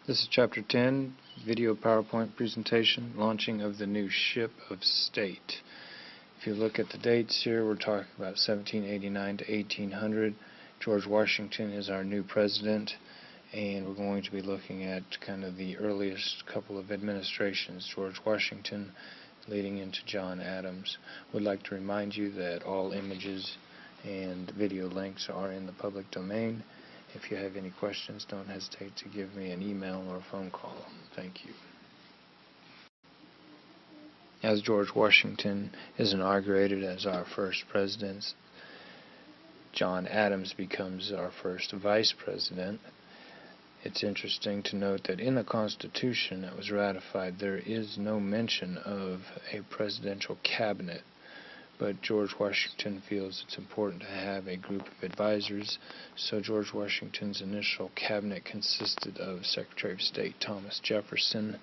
This is Chapter 10, Video PowerPoint Presentation, Launching of the New Ship of State. If you look at the dates here, we're talking about 1789 to 1800. George Washington is our new president, and we're going to be looking at kind of the earliest couple of administrations, George Washington leading into John Adams. Would like to remind you that all images and video links are in the public domain. If you have any questions, don't hesitate to give me an email or a phone call. Thank you. As George Washington is inaugurated as our first president, John Adams becomes our first vice president. It's interesting to note that in the Constitution that was ratified, there is no mention of a presidential cabinet. But George Washington feels it's important to have a group of advisors, so George Washington's initial cabinet consisted of Secretary of State Thomas Jefferson,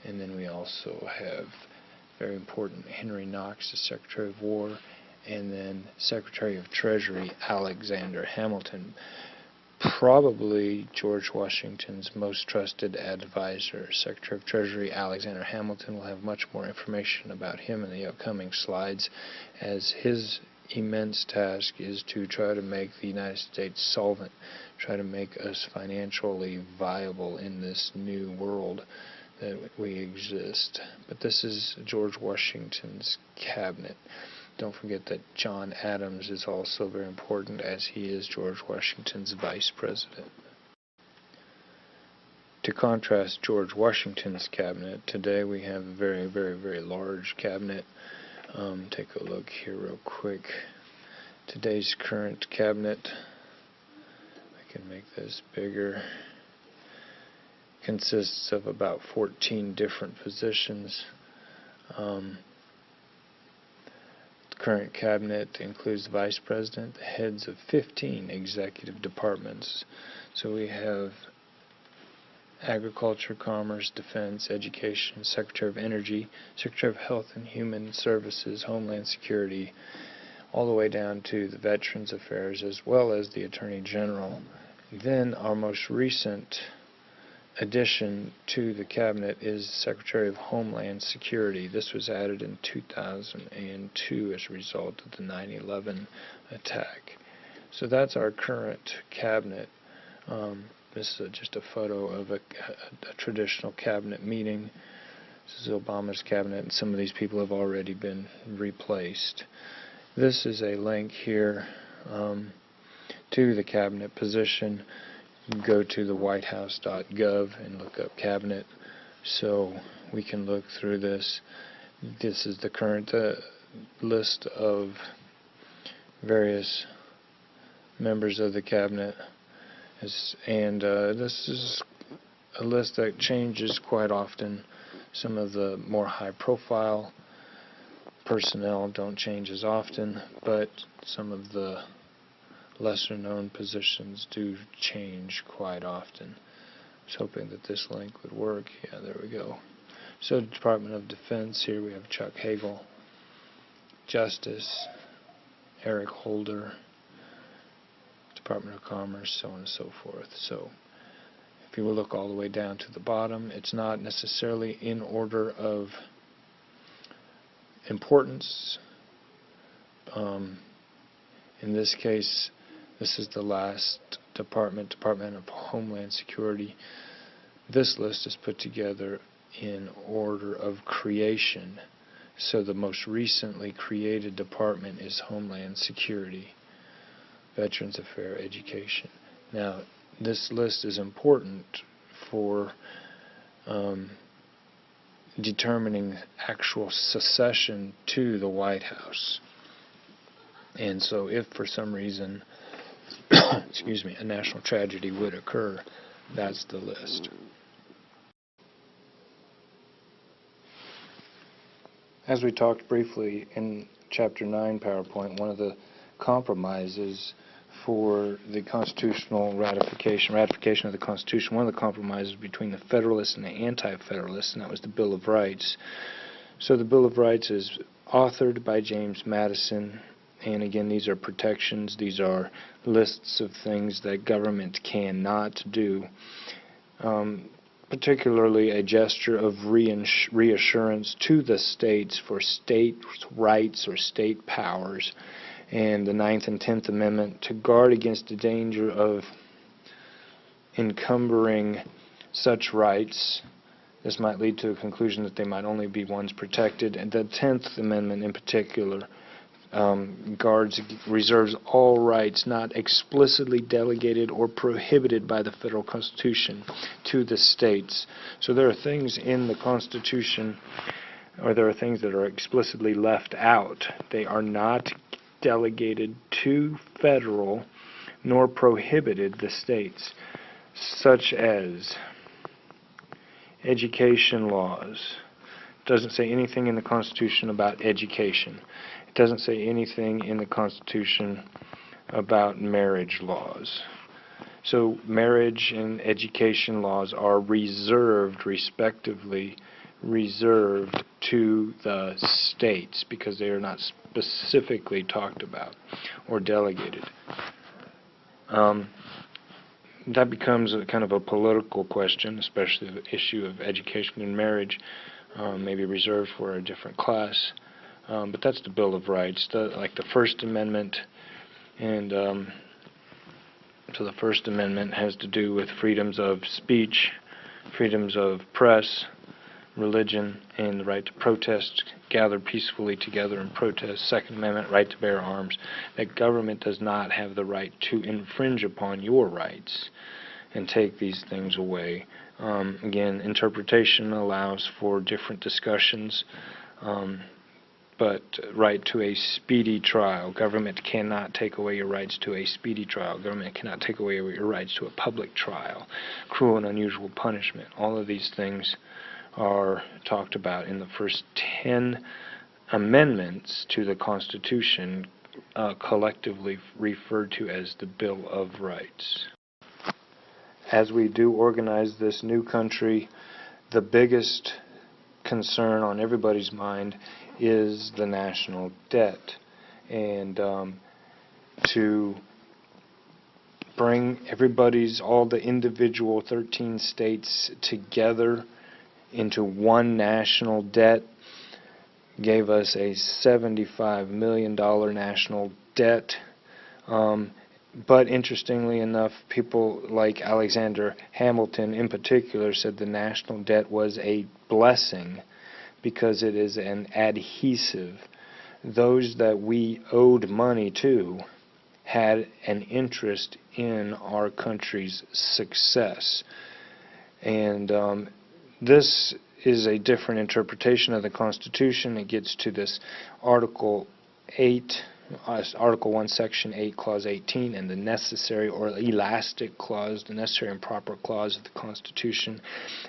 and then we also have very important Henry Knox as Secretary of War, and then Secretary of Treasury Alexander Hamilton. Probably George Washington's most trusted advisor. Secretary of Treasury Alexander Hamilton. Will have much more information about him in the upcoming slides, as his immense task is to try to make the United States solvent, try to make us financially viable in this new world that we exist. But this is George Washington's cabinet. Don't forget that John Adams is also very important, as he is George Washington's vice president. To contrast George Washington's cabinet, today we have a very, very, very large cabinet. Take a look here real quick. Today's current cabinet, I can make this bigger, consists of about 14 different positions. Current cabinet includes the vice president, the heads of 15 executive departments. So we have agriculture, commerce, defense, education, secretary of energy, secretary of health and human services, homeland security, all the way down to the veterans affairs, as well as the attorney general. Then our most recent addition to the cabinet is Secretary of Homeland Security. This was added in 2002 as a result of the 9/11 attack. So that's our current cabinet. This is just a photo of a traditional cabinet meeting. This is Obama's cabinet, and some of these people have already been replaced. This is a link here to the cabinet position. Go to the whitehouse.gov and look up cabinet, so we can look through this. This is the current list of various members of the cabinet, and this is a list that changes quite often. Some of the more high-profile personnel don't change as often, but some of the lesser-known positions do change quite often. I was hoping that this link would work. Yeah, there we go. So, Department of Defense, here we have Chuck Hagel. Justice, Eric Holder. Department of Commerce, so on and so forth. So, if you will look all the way down to the bottom, it's not necessarily in order of importance. In this case, this is the last department, Department of Homeland Security. This list is put together in order of creation. So the most recently created department is Homeland Security, Veterans Affairs, Education. Now, this list is important for determining actual succession to the White House. And so if for some reason excuse me, a national tragedy would occur, that's the list. As we talked briefly in Chapter 9 PowerPoint, one of the compromises for the constitutional ratification of the Constitution, one of the compromises between the Federalists and the Anti-Federalists, and that was the Bill of Rights. So the Bill of Rights is authored by James Madison. And again, these are protections. These are lists of things that government cannot do. particularly a gesture of reassurance to the states for state rights or state powers, and the 9th and 10th Amendment to guard against the danger of encumbering such rights. This might lead to a conclusion that they might only be ones protected, and the 10th Amendment in particular reserves all rights not explicitly delegated or prohibited by the federal Constitution to the states. So there are things in the Constitution, or there are things that are explicitly left out. They are not delegated to federal nor prohibited the states, such as education laws. It doesn't say anything in the Constitution about education. It doesn't say anything in the Constitution about marriage laws. So marriage and education laws are respectively reserved to the states because they are not specifically talked about or delegated. That becomes a kind of a political question, especially the issue of education and marriage, maybe reserved for a different class. But that's the Bill of Rights, like the First Amendment, and so the First Amendment has to do with freedoms of speech, freedoms of press, religion, and the right to protest, gather peacefully together and protest. Second Amendment, right to bear arms. That government does not have the right to infringe upon your rights and take these things away. Again, interpretation allows for different discussions, but right to a speedy trial. Government cannot take away your rights to a speedy trial. Government cannot take away your rights to a public trial. Cruel and unusual punishment. All of these things are talked about in the first 10 amendments to the Constitution, collectively referred to as the Bill of Rights. As we do organize this new country, the biggest concern on everybody's mind is the national debt, and to bring all the individual 13 states together into one national debt gave us a $75 million national debt. But interestingly enough, people like Alexander Hamilton in particular said the national debt was a blessing because it is an adhesive. Those that we owed money to had an interest in our country's success. And this is a different interpretation of the Constitution. It gets to this Article 1, Section 8, Clause 18, and the necessary or elastic clause, the necessary and proper clause of the Constitution.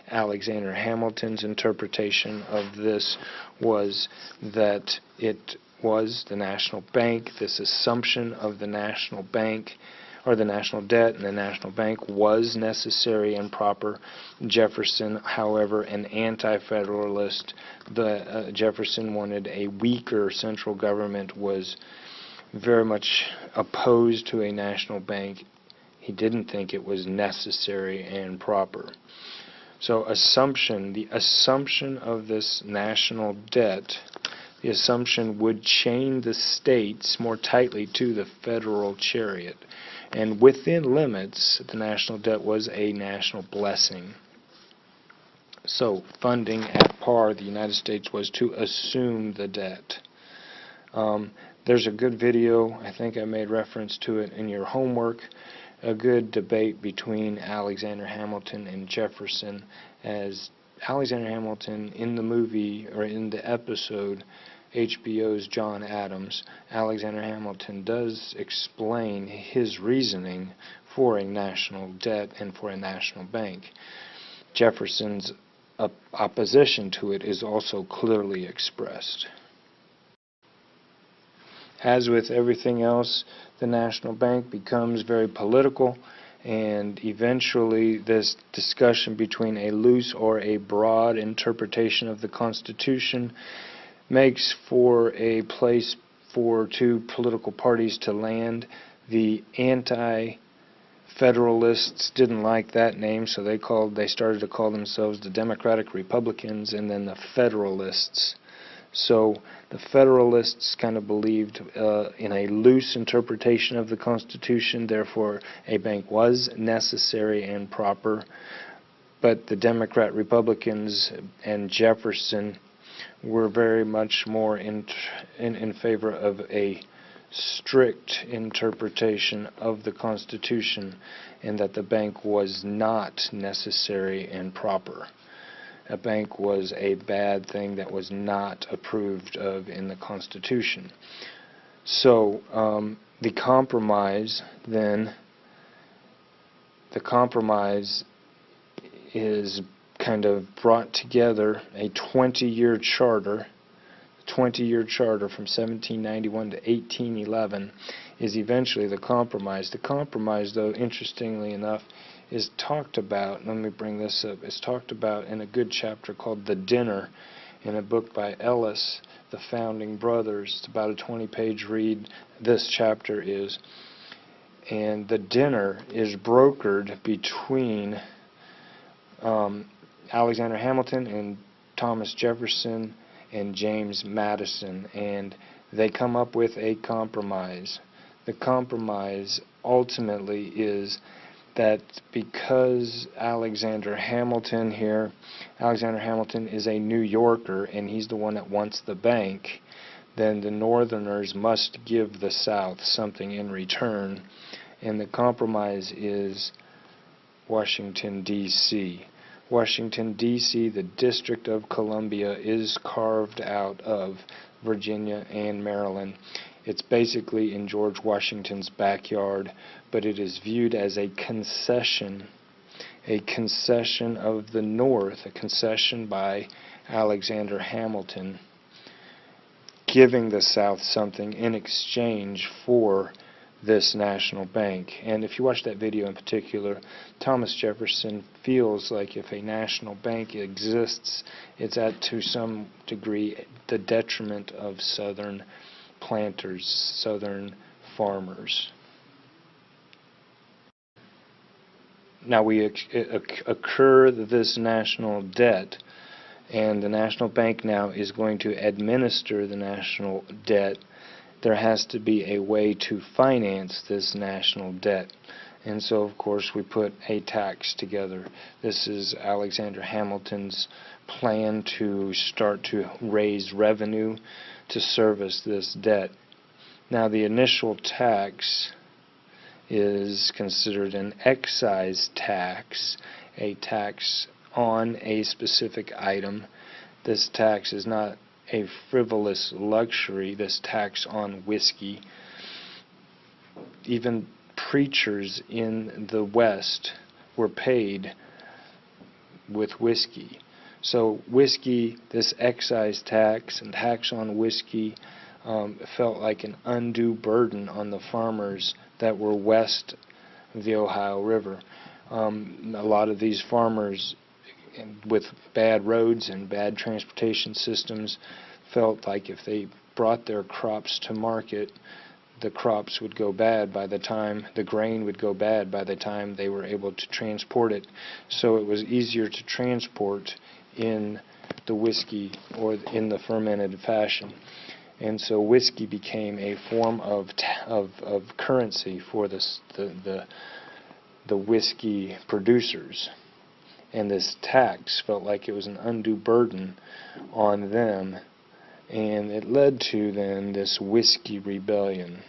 Alexander Hamilton's interpretation of this was that it was the national bank, this assumption of the national bank, or the national debt and the national bank was necessary and proper. Jefferson, however, an anti-federalist, Jefferson wanted a weaker central government, was very much opposed to a national bank. He didn't think it was necessary and proper. So the assumption of this national debt, the assumption would chain the states more tightly to the federal chariot. And within limits, the national debt was a national blessing. So funding at par, the United States was to assume the debt. There's a good video, I think I made reference to it in your homework, a good debate between Alexander Hamilton and Jefferson, as Alexander Hamilton in the movie, or in the episode, HBO's John Adams, Alexander Hamilton does explain his reasoning for a national debt and for a national bank. Jefferson's opposition to it is also clearly expressed. As with everything else, the national bank becomes very political, and eventually this discussion between a loose or a broad interpretation of the Constitution makes for a place for two political parties to land. The anti-federal Federalists didn't like that name, so they started to call themselves the Democratic Republicans and then the Federalists. So the Federalists kind of believed in a loose interpretation of the Constitution, therefore a bank was necessary and proper. But the Democrat Republicans and Jefferson were very much more in favor of a strict interpretation of the Constitution, and that the bank was not necessary and proper. A bank was a bad thing that was not approved of in the Constitution. So the compromise is kind of brought together a 20-year charter. 20-year charter from 1791 to 1811 is eventually the compromise. The compromise, though, interestingly enough, is talked about, let me bring this up, it's talked about in a good chapter called The Dinner in a book by Ellis, The Founding Brothers. It's about a 20-page read, this chapter is. And The Dinner is brokered between Alexander Hamilton and Thomas Jefferson and James Madison, and they come up with a compromise. The compromise ultimately is that because Alexander Hamilton is a New Yorker and he's the one that wants the bank, then the Northerners must give the South something in return, and the compromise is Washington, D.C. Washington, D.C., the District of Columbia, is carved out of Virginia and Maryland. It's basically in George Washington's backyard, but it is viewed as a concession of the North, a concession by Alexander Hamilton, giving the South something in exchange for this national bank. And if you watch that video in particular, Thomas Jefferson feels like if a national bank exists, it's to some degree the detriment of Southern planters, Southern farmers. Now we occur this national debt, and the national bank now is going to administer the national debt. There has to be a way to finance this national debt. And so, of course, we put a tax together. This is Alexander Hamilton's plan to start to raise revenue to service this debt. Now, the initial tax is considered an excise tax, a tax on a specific item. This tax is not a frivolous luxury, this tax on whiskey. Even preachers in the West were paid with whiskey. So whiskey, this excise tax and tax on whiskey, felt like an undue burden on the farmers that were west of the Ohio River. A lot of these farmers with bad roads and bad transportation systems felt like if they brought their crops to market, the crops would go bad by the time, the grain would go bad by the time they were able to transport it. So it was easier to transport in the whiskey or in the fermented fashion. And so whiskey became a form of currency for the whiskey producers. And this tax felt like it was an undue burden on them, and it led to then this whiskey rebellion.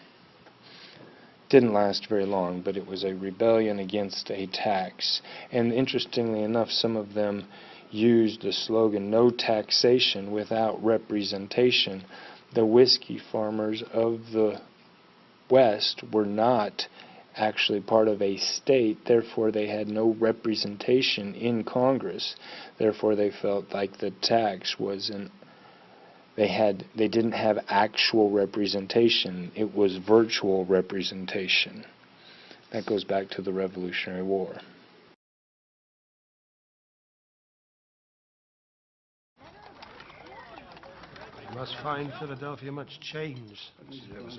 Didn't last very long, but it was a rebellion against a tax. And interestingly enough, some of them used the slogan, "No taxation without representation." The whiskey farmers of the West were not actually part of a state, therefore they had no representation in Congress. Therefore they felt like the tax was they didn't have actual representation, it was virtual representation. That goes back to the Revolutionary War. You must find Philadelphia much changed. There was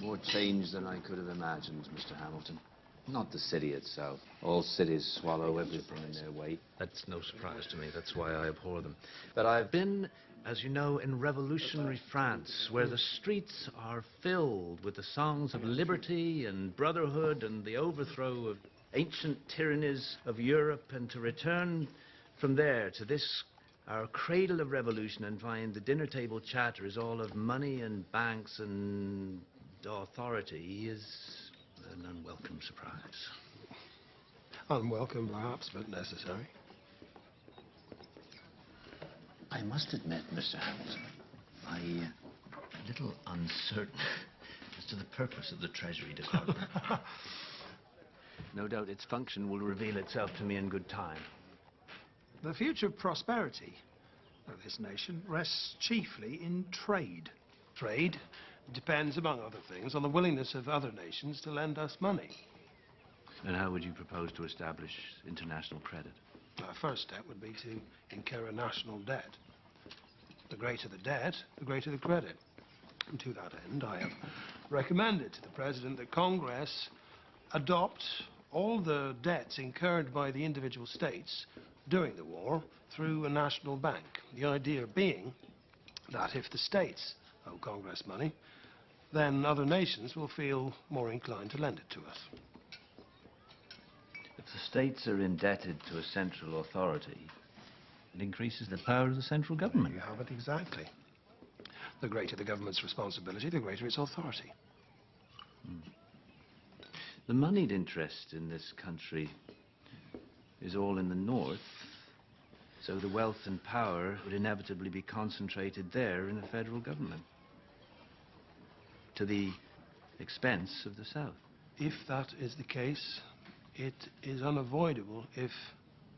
more change than I could have imagined, Mr. Hamilton. Not the city itself. All cities swallow everything in their way. That's no surprise to me. That's why I abhor them. But I've been, as you know, in revolutionary France, where the streets are filled with the songs of liberty and brotherhood and the overthrow of ancient tyrannies of Europe, and to return from there to this, our cradle of revolution, and find the dinner table chatter is all of money and banks and authority is an unwelcome surprise. Unwelcome, perhaps, but necessary. I must admit, Mr. Hamilton, I'm a little uncertain as to the purpose of the Treasury Department. No doubt its function will reveal itself to me in good time. The future prosperity of this nation rests chiefly in trade. Trade depends, among other things, on the willingness of other nations to lend us money. And how would you propose to establish international credit? Our first step would be to incur a national debt. The greater the debt, the greater the credit. And to that end, I have recommended to the President that Congress adopt all the debts incurred by the individual states during the war through a national bank. The idea being that if the states owe Congress money, then other nations will feel more inclined to lend it to us. If the states are indebted to a central authority, it increases the power of the central government. You have it exactly. The greater the government's responsibility, the greater its authority. The moneyed interest in this country is all in the north, so the wealth and power would inevitably be concentrated there in the federal government, to the expense of the south. If that is the case, it is unavoidable if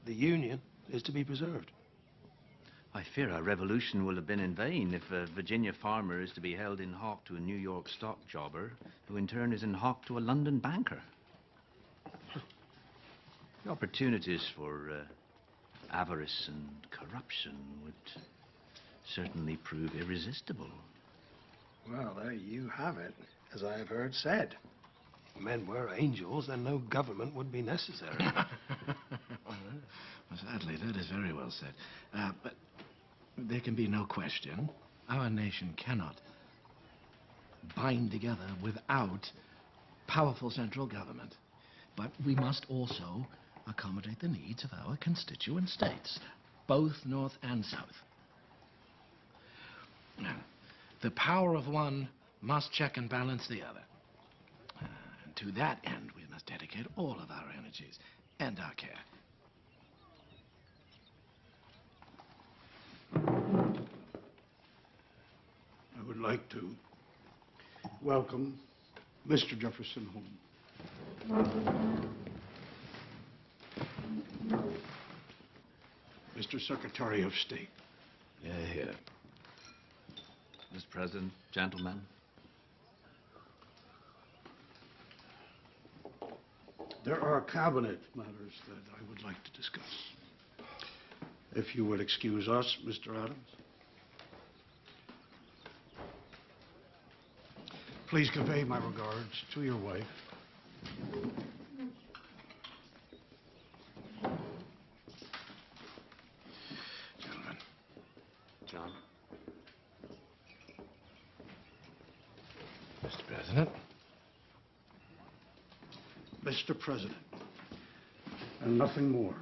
the Union is to be preserved. I fear our revolution will have been in vain if a Virginia farmer is to be held in hock to a New York stock jobber, who in turn is in hock to a London banker. The opportunities for avarice and corruption would certainly prove irresistible. Well, there you have it, as I have heard said. If men were angels, then no government would be necessary. Well, sadly, that is very well said. But there can be no question. Our nation cannot bind together without powerful central government. But we must also accommodate the needs of our constituent states, both North and South. The power of one must check and balance the other. And to that end, we must dedicate all of our energies and our care. I would like to welcome Mr. Jefferson home. Mr. Secretary of State. Here. Mr. President, gentlemen. There are cabinet matters that I would like to discuss. If you would excuse us, Mr. Adams. Please convey my regards to your wife. Gentlemen. John. Mr. President. Mr. President, and nothing more.